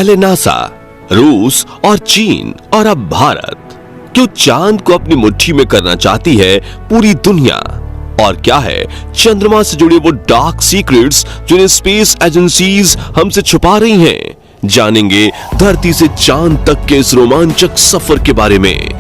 पहले नासा, रूस और चीन और अब भारत। क्यों चांद को अपनी मुट्ठी में करना चाहती है पूरी दुनिया? और क्या है चंद्रमा से जुड़े वो डार्क सीक्रेट्स जिन्हें स्पेस एजेंसीज हमसे छुपा रही हैं? जानेंगे धरती से चांद तक के इस रोमांचक सफर के बारे में।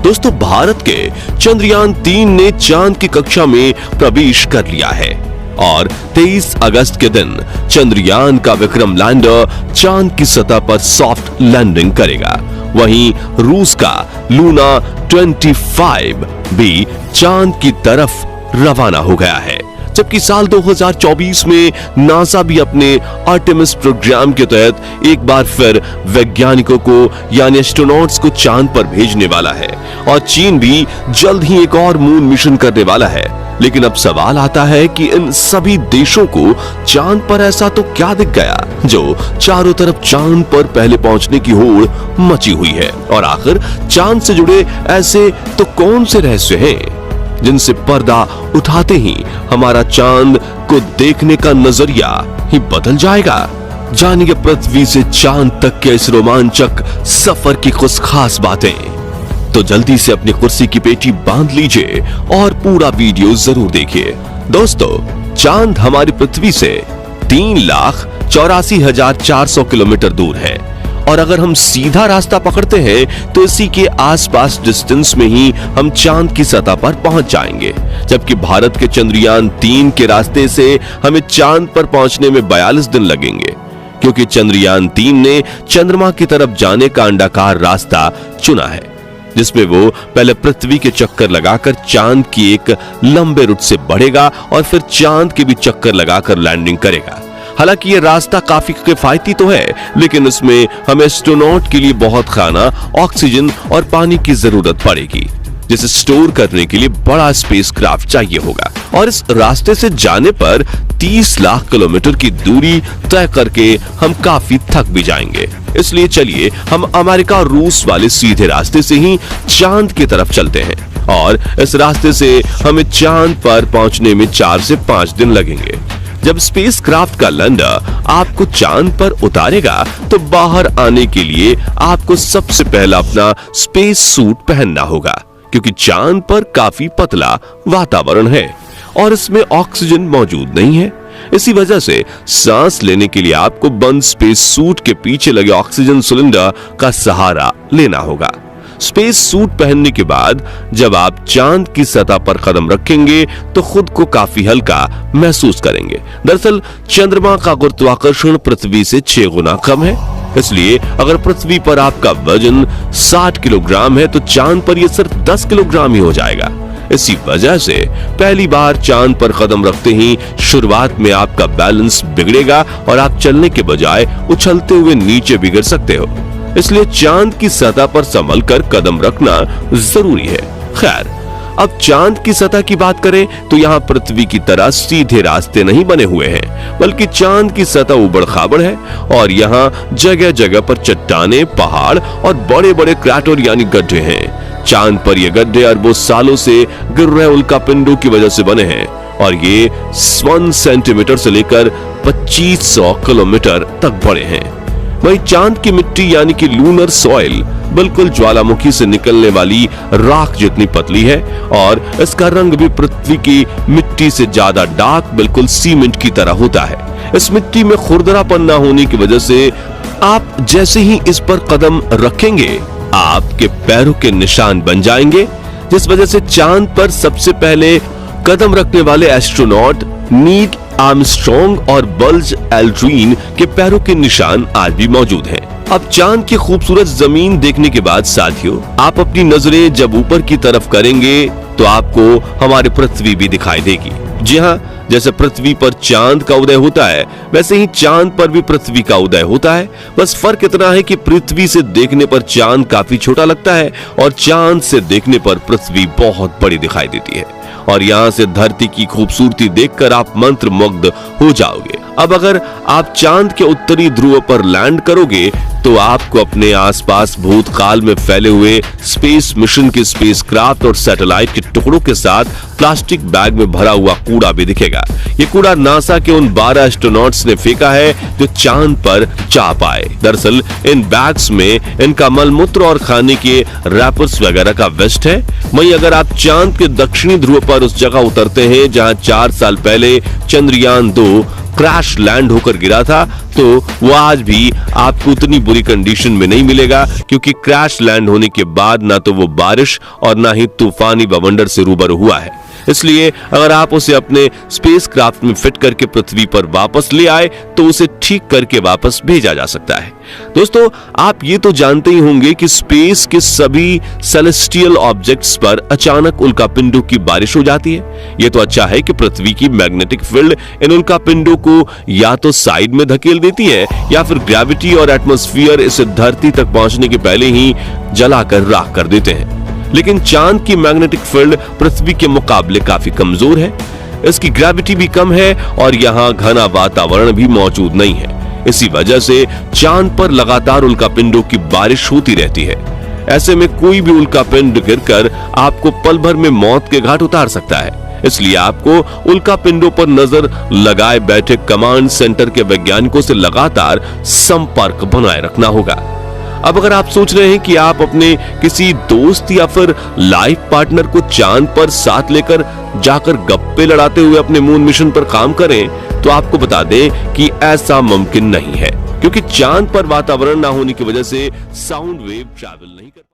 दोस्तों, भारत के चंद्रयान 3 ने चांद की कक्षा में प्रवेश कर लिया है और 23 अगस्त के दिन चंद्रयान का विक्रम लैंडर चांद की सतह पर सॉफ्ट लैंडिंग करेगा। वहीं रूस का लूना 25 भी चांद की तरफ रवाना हो गया है, जबकि साल 2024 में नासा भी अपने आर्टेमिस प्रोग्राम के तहत एक बार फिर वैज्ञानिकों को यानी एस्ट्रोनॉट्स को चांद पर भेजने वाला है और चीन भी जल्द ही एक और मून मिशन करने वाला है। लेकिन अब सवाल आता है कि इन सभी देशों को चांद पर ऐसा तो क्या दिख गया जो चारों तरफ चांद पर पहले पहुंचने की होड़ मची हुई है? और आखिर चांद से जुड़े ऐसे तो कौन से रहस्य हैं जिनसे पर्दा उठाते ही हमारा चांद को देखने का नजरिया ही बदल जाएगा? जानिए पृथ्वी से चांद तक के इस रोमांचक सफर की कुछ खास बातें। तो जल्दी से अपनी कुर्सी की पेटी बांध लीजिए और पूरा वीडियो जरूर देखिए। दोस्तों, चांद हमारी पृथ्वी से 3,84,400 किलोमीटर दूर है और अगर हम सीधा रास्ता पकड़ते हैं तो इसी के आसपास डिस्टेंस में ही हम चांद की सतह पर पहुंच जाएंगे, जबकि भारत के चंद्रयान 3 के रास्ते से हमें चांद पर पहुंचने में 42 दिन लगेंगे, क्योंकि चंद्रयान 3 ने चंद्रमा की तरफ जाने का अंडाकार रास्ता चुना है, जिसमें वो पहले पृथ्वी के चक्कर लगाकर चांद की एक लंबे रूट से बढ़ेगा और फिर चांद के भी चक्कर लगाकर लैंडिंग करेगा। हालांकि ये रास्ता काफी किफायती तो है, लेकिन इसमें हमें एस्ट्रोनॉट के लिए बहुत खाना, ऑक्सीजन और पानी की जरूरत पड़ेगी, जिसे स्टोर करने के लिए बड़ा स्पेसक्राफ्ट चाहिए होगा। और इस रास्ते से जाने पर 30 लाख किलोमीटर की दूरी तय करके हम काफी थक भी जाएंगे। इसलिए चलिए हम अमेरिका और रूस वाले सीधे रास्ते से ही चांद की तरफ चलते हैं और इस रास्ते से हमें चांद पर पहुंचने में 4 से 5 दिन लगेंगे। जब स्पेसक्राफ्ट का लैंडर आपको चांद पर उतारेगा तो बाहर आने के लिए आपको सबसे पहला अपना स्पेस सूट पहनना होगा, क्योंकि चांद पर काफी पतला वातावरण है और इसमें ऑक्सीजन मौजूद नहीं है। इसी वजह से सांस लेने के लिए आपको बंद स्पेस सूट के पीछे लगे ऑक्सीजन सिलेंडर का सहारा लेना होगा। स्पेस सूट पहनने के बाद जब आप चांद की सतह पर कदम रखेंगे तो खुद को काफी हल्का महसूस करेंगे। दरअसल चंद्रमा का गुरुत्वाकर्षण पृथ्वी से 6 गुना कम है, इसलिए अगर पृथ्वी पर आपका वजन 60 किलोग्राम है तो चांद पर यह सिर्फ 10 किलोग्राम ही हो जाएगा। इसी वजह से पहली बार चांद पर कदम रखते ही शुरुआत में आपका बैलेंस बिगड़ेगा और आप चलने के बजाय उछलते हुए नीचे भी गिर सकते हो। इसलिए चांद की सतह पर संभल कर कदम रखना जरूरी है। खैर, अब चांद की सतह की बात करें तो यहाँ पृथ्वी की तरह सीधे रास्ते नहीं बने हुए हैं, बल्कि चांद की सतह उबड़ खाबड़ है और यहाँ जगह जगह पर चट्टाने, पहाड़ और बड़े बड़े क्रैटर यानी गड्ढे हैं। चांद पर ये गड्ढे अरबों सालों से गिर रहे उल्कापिंडों की वजह से बने हैं और ये 1 सेंटीमीटर से लेकर 2500 किलोमीटर तक बड़े हैं। वही चांद की मिट्टी यानी कि लूनर सॉइल बिल्कुल ज्वालामुखी से निकलने वाली राख जितनी पतली है और इसका रंग भी पृथ्वी की मिट्टी से ज्यादा डार्क, बिल्कुल सीमेंट की तरह होता है। इस मिट्टी में खुरदरापन न होने की वजह से आप जैसे ही इस पर कदम रखेंगे आपके पैरों के निशान बन जाएंगे, जिस वजह से चांद पर सबसे पहले कदम रखने वाले एस्ट्रोनॉट नील आर्मस्ट्रॉन्ग और बल्ज एल्ड्रिन के पैरों के निशान आज भी मौजूद हैं। अब चांद की खूबसूरत जमीन देखने के बाद साथियों, आप अपनी नजरें जब ऊपर की तरफ करेंगे तो आपको हमारी पृथ्वी भी दिखाई देगी। जी हाँ, जैसे पृथ्वी पर चांद का उदय होता है वैसे ही चांद पर भी पृथ्वी का उदय होता है। बस फर्क इतना है कि पृथ्वी से देखने पर चांद काफी छोटा लगता है और चांद से देखने पर पृथ्वी बहुत बड़ी दिखाई देती है और यहाँ से धरती की खूबसूरती देखकर आप मंत्रमुग्ध हो जाओगे। अब अगर आप चांद के उत्तरी ध्रुव पर लैंड करोगे तो आपको अपने आसपास भूतकाल में फैले हुए स्पेस मिशन के स्पेसक्राफ्ट और सैटेलाइट के टुकड़ों के साथ प्लास्टिक बैग में भरा हुआ कूड़ा भी दिखेगा। ये कूड़ा नासा के उन 12 एस्ट्रोनॉट्स ने फेंका है जो चांद पर जा पाए। दरअसल इन बैग्स में इनका मलमूत्र और खाने के रैपर्स वगैरह का वेस्ट है। वहीं अगर आप चांद के दक्षिणी ध्रुव पर उस जगह उतरते हैं जहां 4 साल पहले चंद्रयान 2 क्रैश लैंड होकर गिरा था, तो वो आज भी आपको उतनी बुरी कंडीशन में नहीं मिलेगा, क्योंकि क्रैश लैंड होने के बाद ना तो वो बारिश और ना ही तूफानी बवंडर से रूबरू हुआ है। इसलिए अगर आप उसे अपने स्पेसक्राफ्ट में फिट करके पृथ्वी पर वापस ले आए तो उसे ठीक करके वापस भेजा जा सकता है। दोस्तों, आप ये तो जानते ही होंगे कि स्पेस के सभी सेलेस्टियल ऑब्जेक्ट्स पर अचानक उल्कापिंडों की बारिश हो जाती है। ये तो अच्छा है कि पृथ्वी की मैग्नेटिक फील्ड इन उल्कापिंडों को या तो साइड में धकेल देती है या फिर ग्रेविटी और एटमॉस्फेयर इसे धरती तक पहुंचने के पहले ही जलाकर राख कर देते हैं। लेकिन चांद की मैग्नेटिक फील्ड पृथ्वी के मुकाबले काफी कमजोर है। इसकी ग्रेविटी भी कम है और यहाँ घना वातावरण भी मौजूद नहीं है। इसी वजह से चांद पर लगातार उल्कापिंडों की बारिश होती रहती है। ऐसे में कोई भी उल्कापिंड गिरकर आपको पल भर में मौत के घाट उतार सकता है। इसलिए आपको उल्कापिंडों पर नजर लगाए बैठे कमांड सेंटर के वैज्ञानिकों से लगातार संपर्क बनाए रखना होगा। अब अगर आप सोच रहे हैं कि आप अपने किसी दोस्त या फिर लाइफ पार्टनर को चांद पर साथ लेकर जाकर गप्पे लड़ाते हुए अपने मून मिशन पर काम करें, तो आपको बता दें कि ऐसा मुमकिन नहीं है, क्योंकि चांद पर वातावरण ना होने की वजह से साउंड वेव ट्रैवल नहीं कर